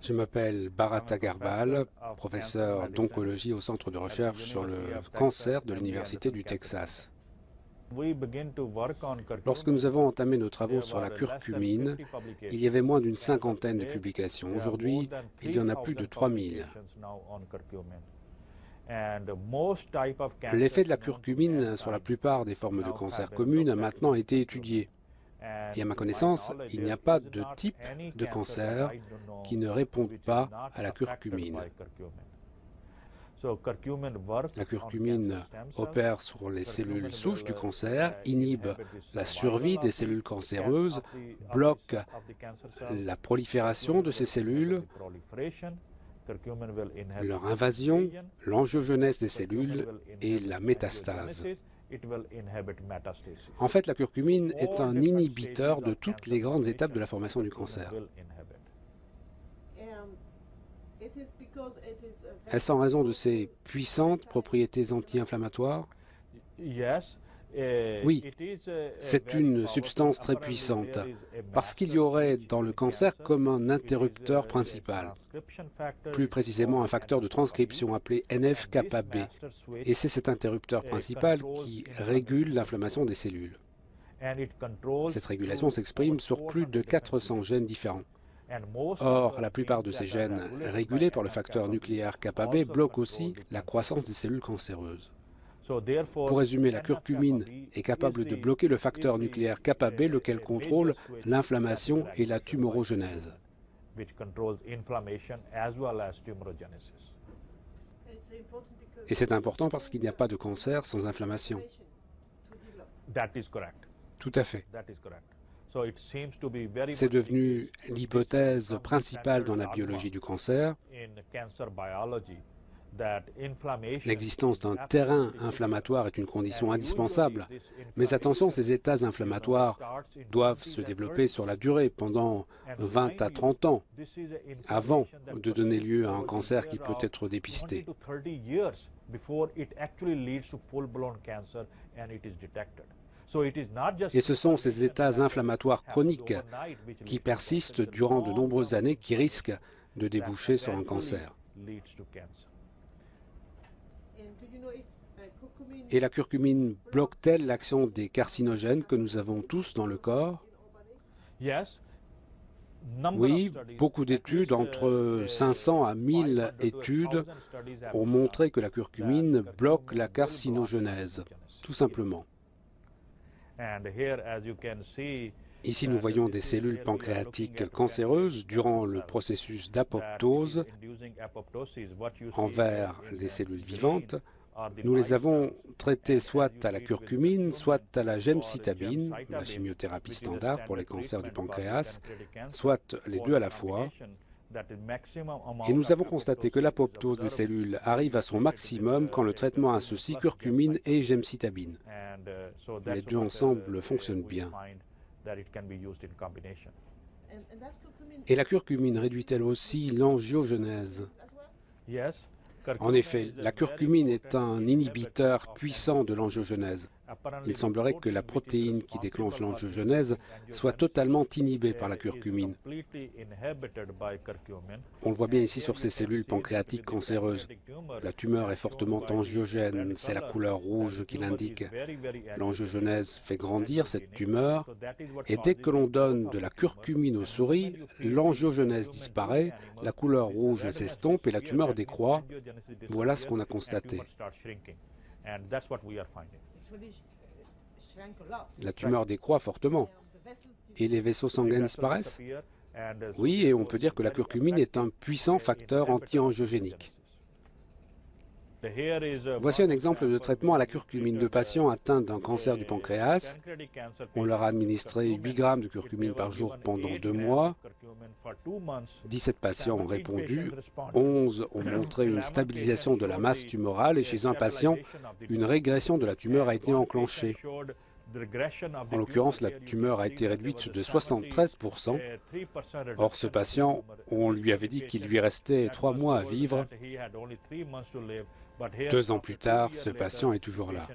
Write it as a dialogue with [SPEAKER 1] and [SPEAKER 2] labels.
[SPEAKER 1] Je m'appelle Bharat Agarwal, professeur d'oncologie au Centre de recherche sur le cancer de l'Université du Texas. Lorsque nous avons entamé nos travaux sur la curcumine, il y avait moins d'une cinquantaine de publications. Aujourd'hui, il y en a plus de 3000. L'effet de la curcumine sur la plupart des formes de cancer communes a maintenant été étudié. Et à ma connaissance, il n'y a pas de type de cancer qui ne réponde pas à la curcumine. La curcumine opère sur les cellules souches du cancer, inhibe la survie des cellules cancéreuses, bloque la prolifération de ces cellules, leur invasion, l'angiogenèse des cellules et la métastase. En fait, la curcumine est un inhibiteur de toutes les grandes étapes de la formation du cancer. Est-ce en raison de ses puissantes propriétés anti-inflammatoires? Oui, c'est une substance très puissante, parce qu'il y aurait dans le cancer comme un interrupteur principal, plus précisément un facteur de transcription appelé NF-kappa B, et c'est cet interrupteur principal qui régule l'inflammation des cellules. Cette régulation s'exprime sur plus de 400 gènes différents. Or, la plupart de ces gènes régulés par le facteur nucléaire kappa B bloquent aussi la croissance des cellules cancéreuses. Pour résumer, la curcumine est capable de bloquer le facteur nucléaire kappa B, lequel contrôle l'inflammation et la tumorogenèse. Et c'est important parce qu'il n'y a pas de cancer sans inflammation. Tout à fait. C'est devenu l'hypothèse principale dans la biologie du cancer, l'existence d'un terrain inflammatoire est une condition indispensable. Mais attention, ces états inflammatoires doivent se développer sur la durée, pendant 20 à 30 ans, avant de donner lieu à un cancer qui peut être dépisté. Et ce sont ces états inflammatoires chroniques qui persistent durant de nombreuses années qui risquent de déboucher sur un cancer. Et la curcumine bloque-t-elle l'action des carcinogènes que nous avons tous dans le corps? Oui, beaucoup d'études, entre 500 à 1000 études, ont montré que la curcumine bloque la carcinogenèse, tout simplement. Ici, nous voyons des cellules pancréatiques cancéreuses durant le processus d'apoptose envers les cellules vivantes. Nous les avons traitées soit à la curcumine, soit à la gemcitabine, la chimiothérapie standard pour les cancers du pancréas, soit les deux à la fois. Et nous avons constaté que l'apoptose des cellules arrive à son maximum quand le traitement associe curcumine et gemcitabine. Les deux ensemble fonctionnent bien. Et la curcumine réduit-elle aussi l'angiogenèse? En effet, la curcumine est un inhibiteur puissant de l'angiogenèse. Il semblerait que la protéine qui déclenche l'angiogenèse soit totalement inhibée par la curcumine. On le voit bien ici sur ces cellules pancréatiques cancéreuses. La tumeur est fortement angiogène, c'est la couleur rouge qui l'indique. L'angiogenèse fait grandir cette tumeur, et dès que l'on donne de la curcumine aux souris, l'angiogenèse disparaît, la couleur rouge s'estompe et la tumeur décroît. Voilà ce qu'on a constaté. La tumeur décroît fortement. Et les vaisseaux sanguins disparaissent? Oui, et on peut dire que la curcumine est un puissant facteur anti-angiogénique. Voici un exemple de traitement à la curcumine de patients atteints d'un cancer du pancréas. On leur a administré 8 grammes de curcumine par jour pendant 2 mois. 17 patients ont répondu, 11 ont montré une stabilisation de la masse tumorale et chez un patient, une régression de la tumeur a été enclenchée. En l'occurrence, la tumeur a été réduite de 73%. Or, ce patient, on lui avait dit qu'il lui restait 3 mois à vivre. 2 ans plus tard, ce patient est toujours là.